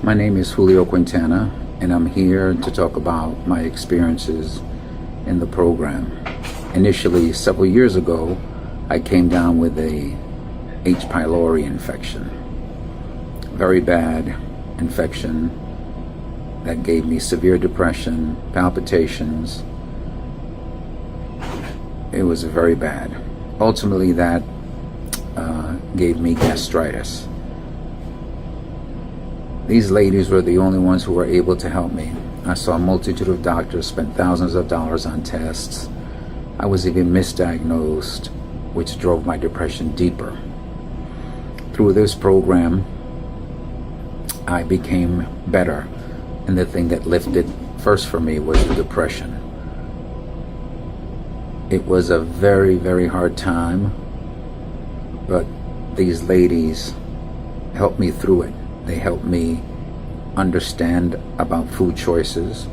My name is Julio and I'm here to talk about my experiences in the program. Initially, several years ago, I came down with a H. pylori infection. Very bad infection that gave me severe depression, palpitations. It was very bad. Ultimately, that gave me gastritis. These ladies were the only ones who were able to help me. I saw a multitude of doctors, spent thousands of dollars on tests. I was even misdiagnosed, which drove my depression deeper. Through this program, I became better, and the thing that lifted first for me was the depression. It was a very, very hard time, but these ladies helped me through it. They helped me understand about food choices,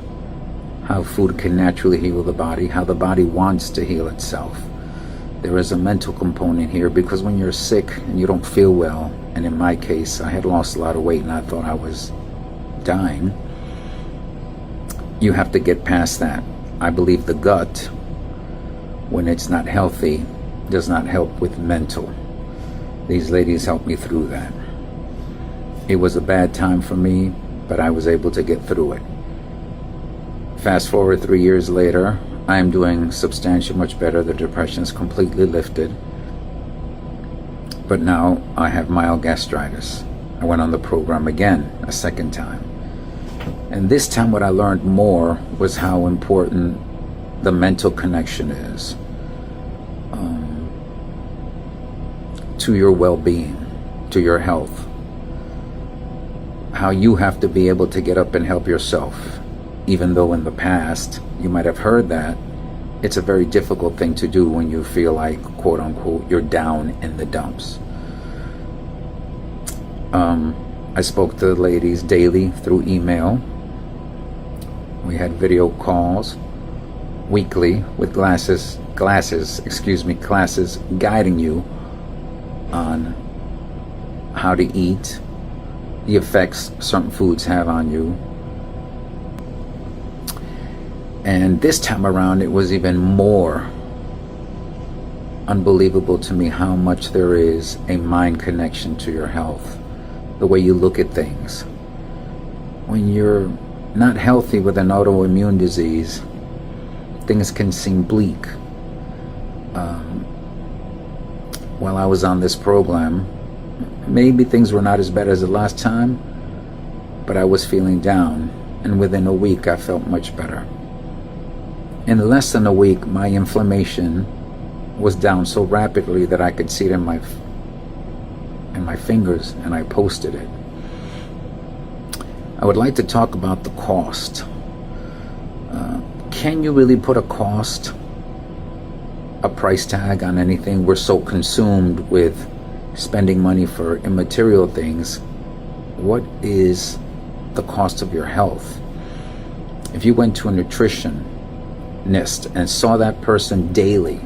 how food can naturally heal the body, how the body wants to heal itself. There is a mental component here, because when you're sick and you don't feel well, and in my case, I had lost a lot of weight and I thought I was dying, you have to get past that. I believe the gut, when it's not healthy, does not help with mental. These ladies helped me through that. It was a bad time for me, but I was able to get through it. Fast forward 3 years later, I am doing substantially much better. The depression is completely lifted. But now I have mild gastritis. I went on the program again, a second time. And this time what I learned more was how important the mental connection is to your well-being, to your health. How you have to be able to get up and help yourself. Even though in the past you might have heard that, it's a very difficult thing to do when you feel like, quote unquote, you're down in the dumps. I spoke to the ladies daily through email. We had video calls weekly with classes guiding you on how to eat, the effects certain foods have on you. And this time around, it was even more unbelievable to me how much there is a mind connection to your health, the way you look at things. When you're not healthy with an autoimmune disease, things can seem bleak. While I was on this program, maybe things were not as bad as the last time, but I was feeling down, and within a week I felt much better. In less than a week, my inflammation was down so rapidly that I could see it in my fingers, and I posted it. I would like to talk about the cost. Can you really put a cost, a price tag on anything? We're so consumed with spending money for immaterial things. What is the cost of your health? If you went to a nutritionist and saw that person daily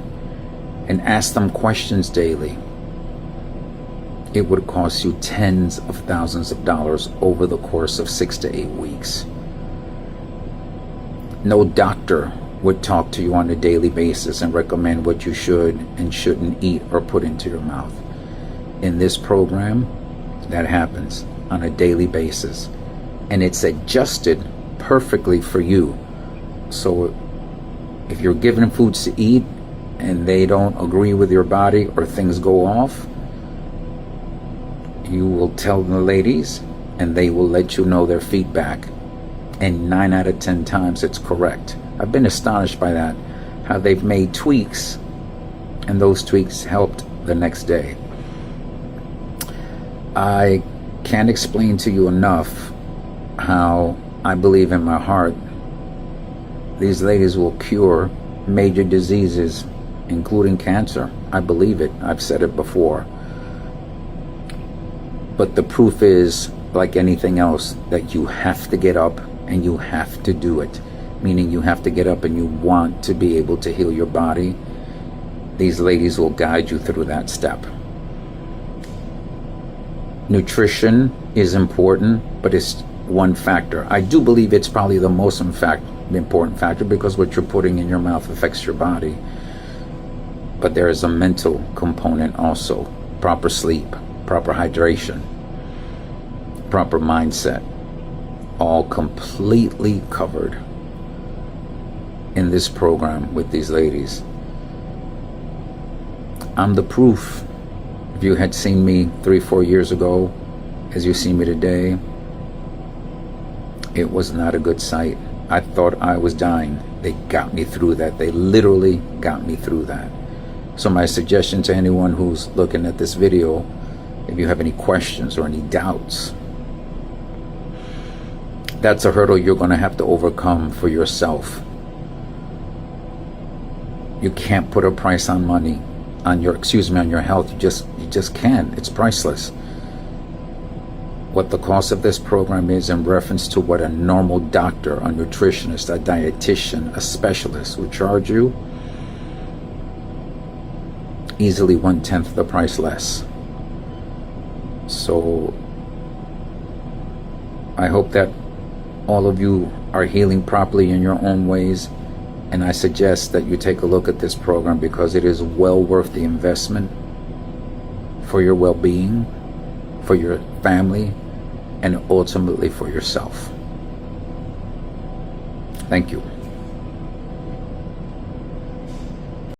and asked them questions daily, it would cost you tens of thousands of dollars over the course of 6 to 8 weeks. No doctor would talk to you on a daily basis and recommend what you should and shouldn't eat or put into your mouth. In this program, that happens on a daily basis, and it's adjusted perfectly for you. So if you're given foods to eat and they don't agree with your body or things go off, you will tell the ladies and they will let you know their feedback, and 9 out of 10 times it's correct. I've been astonished by that, how they've made tweaks and those tweaks helped the next day. I can't explain to you enough how I believe in my heart these ladies will cure major diseases, including cancer. I believe it. I've said it before. But the proof is, like anything else, that you have to get up and you have to do it. Meaning you have to get up and you want to be able to heal your body. These ladies will guide you through that step. Nutrition is important, but it's one factor. I do believe it's probably the most important factor, because what you're putting in your mouth affects your body. But there is a mental component also. Proper sleep, proper hydration, proper mindset, all completely covered in this program with these ladies. I'm the proof. If you had seen me 3-4 years ago as you see me today, it was not a good sight. I thought I was dying. They got me through that. They literally got me through that. So my suggestion to anyone who's looking at this video, if you have any questions or any doubts, that's a hurdle you're going to have to overcome for yourself. You can't put a price on money, on your health. You just can't. It's priceless. What the cost of this program is in reference to what a normal doctor, a nutritionist, a dietitian, a specialist would charge you, easily 1/10 the price less. So I hope that all of you are healing properly in your own ways, and I suggest that you take a look at this program, because it is well worth the investment for your well-being, for your family, and ultimately for yourself. Thank you.